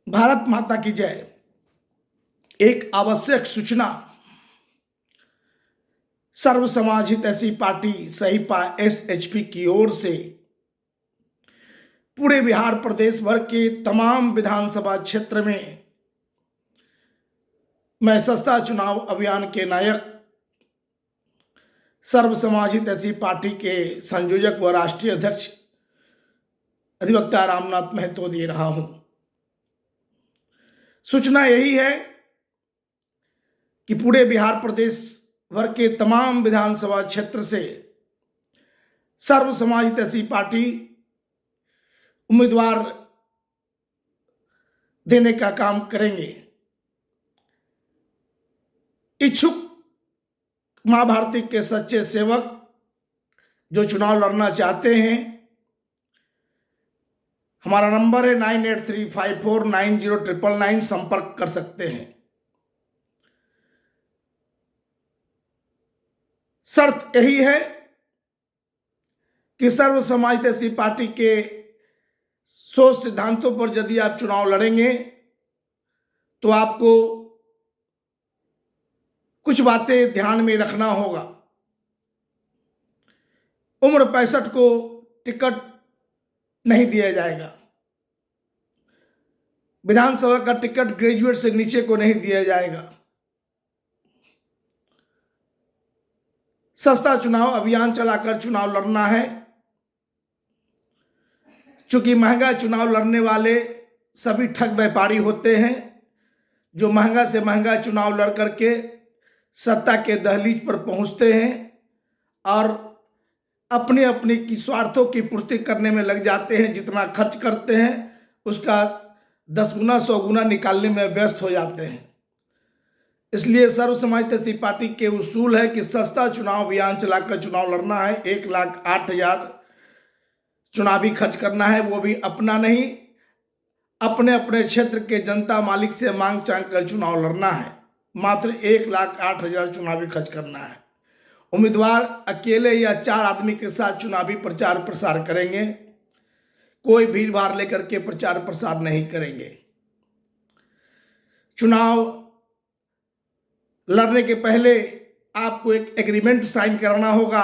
भारत माता की जय। एक आवश्यक सूचना। सर्व समाज हित ऐसी पार्टी सहिपा SHP की ओर से पूरे बिहार प्रदेश भर के तमाम विधानसभा क्षेत्र में मैं सस्ता चुनाव अभियान के नायक सर्व समाज हित ऐसी पार्टी के संयोजक व राष्ट्रीय अध्यक्ष अधिवक्ता रामनाथ महतो दे रहा हूं। सूचना यही है कि पूरे बिहार प्रदेश भर के तमाम विधानसभा क्षेत्र से सर्व समाज हित ऐसी पार्टी उम्मीदवार देने का काम करेंगे। इच्छुक मां भारती के सच्चे सेवक जो चुनाव लड़ना चाहते हैं, हमारा नंबर है 9835490999 संपर्क कर सकते हैं। शर्त यही है कि सर्व समाज ऐसी पार्टी के सोच सिद्धांतों पर यदि आप चुनाव लड़ेंगे तो आपको कुछ बातें ध्यान में रखना होगा। उम्र 65 को टिकट नहीं दिया जाएगा। विधानसभा का टिकट ग्रेजुएट से नीचे को नहीं दिया जाएगा। सस्ता चुनाव अभियान चलाकर चुनाव लड़ना है। चूंकि महंगा चुनाव लड़ने वाले सभी ठग व्यापारी होते हैं जो महंगा से महंगा चुनाव लड़ करके सत्ता के दहलीज पर पहुंचते हैं और अपने अपने की स्वार्थों की पूर्ति करने में लग जाते हैं। जितना खर्च करते हैं उसका 10 गुना 100 गुना निकालने में व्यस्त हो जाते हैं। इसलिए सर्व समाज ऐसी पार्टी के उसूल है कि सस्ता चुनाव अभियान चलाकर चुनाव लड़ना है। 1,08,000 चुनावी खर्च करना है, वो भी अपना नहीं, अपने अपने क्षेत्र के जनता मालिक से मांग चांग कर चुनाव लड़ना है। मात्र 1,08,000 चुनावी खर्च करना है। उम्मीदवार अकेले या 4 आदमी के साथ चुनावी प्रचार प्रसार करेंगे। कोई भीड़ भाड़ लेकर के प्रचार प्रसार नहीं करेंगे। चुनाव लड़ने के पहले आपको एक एग्रीमेंट साइन करना होगा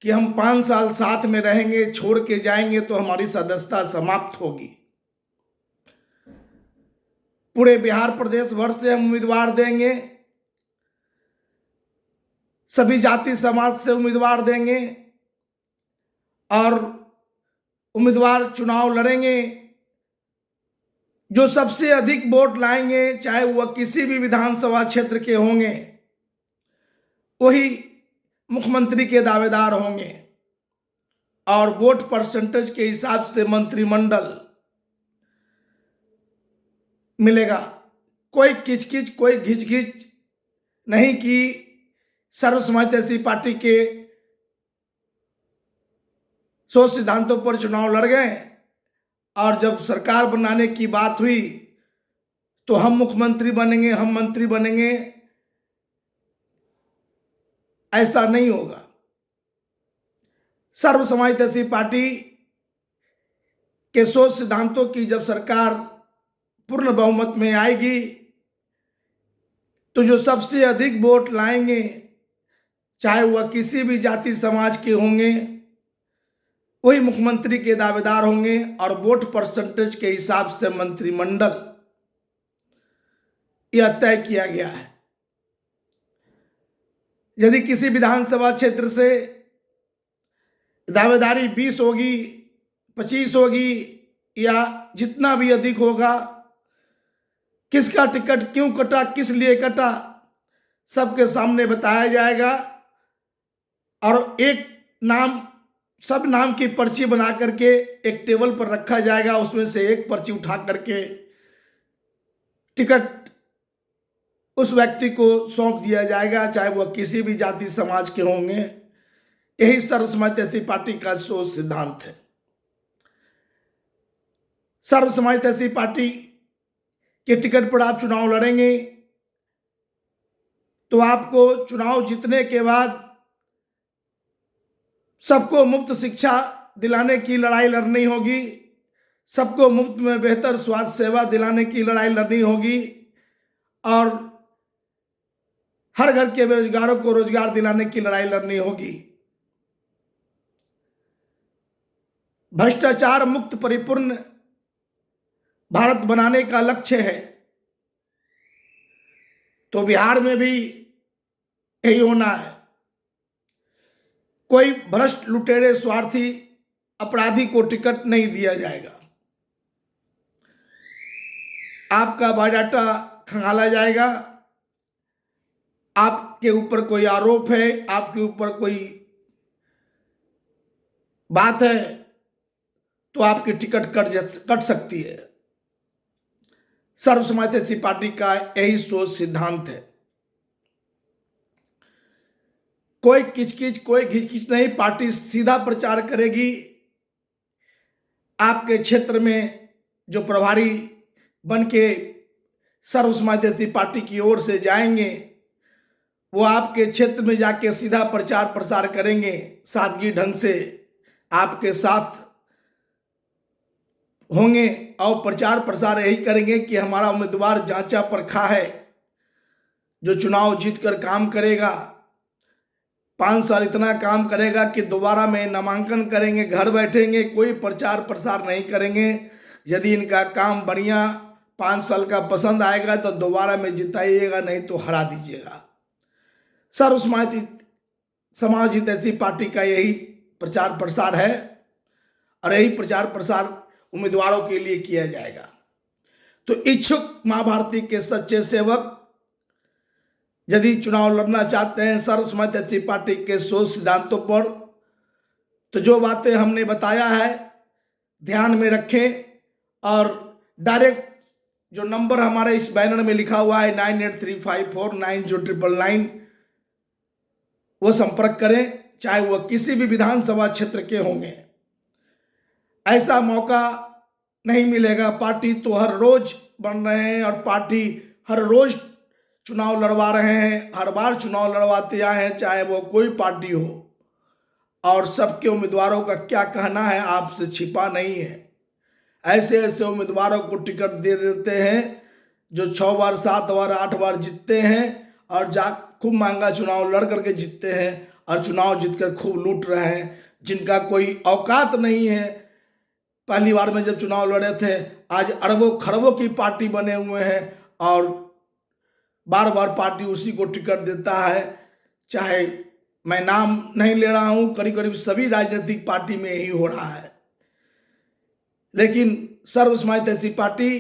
कि हम 5 साल साथ में रहेंगे, छोड़ के जाएंगे तो हमारी सदस्यता समाप्त होगी। पूरे बिहार प्रदेश भर से हम उम्मीदवार देंगे, सभी जाति समाज से उम्मीदवार देंगे और उम्मीदवार चुनाव लड़ेंगे। जो सबसे अधिक वोट लाएंगे, चाहे वह किसी भी विधानसभा क्षेत्र के होंगे, वही मुख्यमंत्री के दावेदार होंगे और वोट परसेंटेज के हिसाब से मंत्रिमंडल मिलेगा। कोई किचकिच कोई घिच नहीं कि सर्व समाज ऐसी पार्टी के सोच सिद्धांतों पर चुनाव लड़ गए और जब सरकार बनाने की बात हुई तो हम मुख्यमंत्री बनेंगे, हम मंत्री बनेंगे, ऐसा नहीं होगा। सर्व समाज ऐसी पार्टी के सोच सिद्धांतों की जब सरकार पूर्ण बहुमत में आएगी तो जो सबसे अधिक वोट लाएंगे, चाहे वह किसी भी जाति समाज के होंगे, वही मुख्यमंत्री के दावेदार होंगे और वोट परसेंटेज के हिसाब से मंत्रिमंडल यह तय किया गया है। यदि किसी विधानसभा क्षेत्र से दावेदारी 20 होगी, 25 होगी या जितना भी अधिक होगा, किसका टिकट क्यों कटा, किस लिए कटा, सबके सामने बताया जाएगा और एक नाम, सब नाम की पर्ची बना करके एक टेबल पर रखा जाएगा। उसमें से एक पर्ची उठा करके टिकट उस व्यक्ति को सौंप दिया जाएगा, चाहे वह किसी भी जाति समाज के होंगे। यही सर्व समाज ऐसी पार्टी का सोच सिद्धांत है। सर्व समाज ऐसी पार्टी के टिकट पर आप चुनाव लड़ेंगे तो आपको चुनाव जीतने के बाद सबको मुफ्त शिक्षा दिलाने की लड़ाई लड़नी होगी। सबको मुफ्त में बेहतर स्वास्थ्य सेवा दिलाने की लड़ाई लड़नी होगी और हर घर के बेरोजगारों को रोजगार दिलाने की लड़ाई लड़नी होगी। भ्रष्टाचार मुक्त परिपूर्ण भारत बनाने का लक्ष्य है, तो बिहार में भी यही होना है। कोई भ्रष्ट लुटेरे स्वार्थी अपराधी को टिकट नहीं दिया जाएगा। आपका बायोडाटा खंगाला जाएगा। आपके ऊपर कोई आरोप है, आपके ऊपर कोई बात है, तो आपकी टिकट कट सकती है। सर्व समाजवादी पार्टी का यही सोच सिद्धांत है। कोई किचकिच कोई घिचकिच नहीं, पार्टी सीधा प्रचार करेगी। आपके क्षेत्र में जो प्रभारी बन के सर्व समाजवादी पार्टी की ओर से जाएंगे, वो आपके क्षेत्र में जाके सीधा प्रचार प्रसार करेंगे, सादगी ढंग से आपके साथ होंगे और प्रचार प्रसार यही करेंगे कि हमारा उम्मीदवार जांचा परखा है, जो चुनाव जीतकर काम करेगा, 5 साल इतना काम करेगा कि दोबारा में नामांकन करेंगे, घर बैठेंगे, कोई प्रचार प्रसार नहीं करेंगे। यदि इनका काम बढ़िया 5 साल का पसंद आएगा तो दोबारा में जिताइएगा, नहीं तो हरा दीजिएगा। सर्व समाजवादी ऐसी पार्टी का यही प्रचार प्रसार है और यही प्रचार प्रसार उम्मीदवारों के लिए किया जाएगा। तो इच्छुक मां भारती के सच्चे सेवक यदि चुनाव लड़ना चाहते हैं सर्व समाजवादी पार्टी के सोच सिद्धांतों पर, तो जो बातें हमने बताया है ध्यान में रखें और डायरेक्ट जो नंबर हमारे इस बैनर में लिखा हुआ है 9835490999 वो संपर्क करें, चाहे वह किसी भी विधानसभा क्षेत्र के होंगे। ऐसा मौका नहीं मिलेगा। पार्टी तो हर रोज बन रहे हैं और पार्टी हर रोज चुनाव लड़वा रहे हैं, हर बार चुनाव लड़वाते आए हैं, चाहे वो कोई पार्टी हो। और सबके उम्मीदवारों का क्या कहना है आपसे छिपा नहीं है। ऐसे ऐसे उम्मीदवारों को टिकट दे देते हैं जो 6 बार 7 बार 8 बार जीतते हैं और खूब महंगा चुनाव लड़ करके जीतते हैं और चुनाव जीतकर खूब लूट रहे हैं, जिनका कोई औकात नहीं है। पहली बार में जब चुनाव लड़े थे, आज अरबों खरबों की पार्टी बने हुए हैं और बार बार पार्टी उसी को टिकट देता है। चाहे मैं नाम नहीं ले रहा हूं, करीब करीब सभी राजनीतिक पार्टी में यही हो रहा है। लेकिन सर्व समाजवादी पार्टी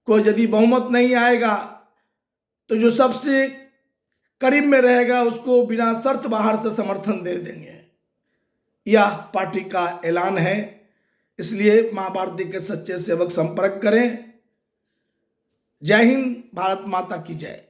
को यदि बहुमत नहीं आएगा तो जो सबसे करीब में रहेगा उसको बिना शर्त बाहर से समर्थन दे देंगे। यह पार्टी का ऐलान है। इसलिए मां भारती के सच्चे सेवक संपर्क करें। जय हिंद, भारत माता की जय।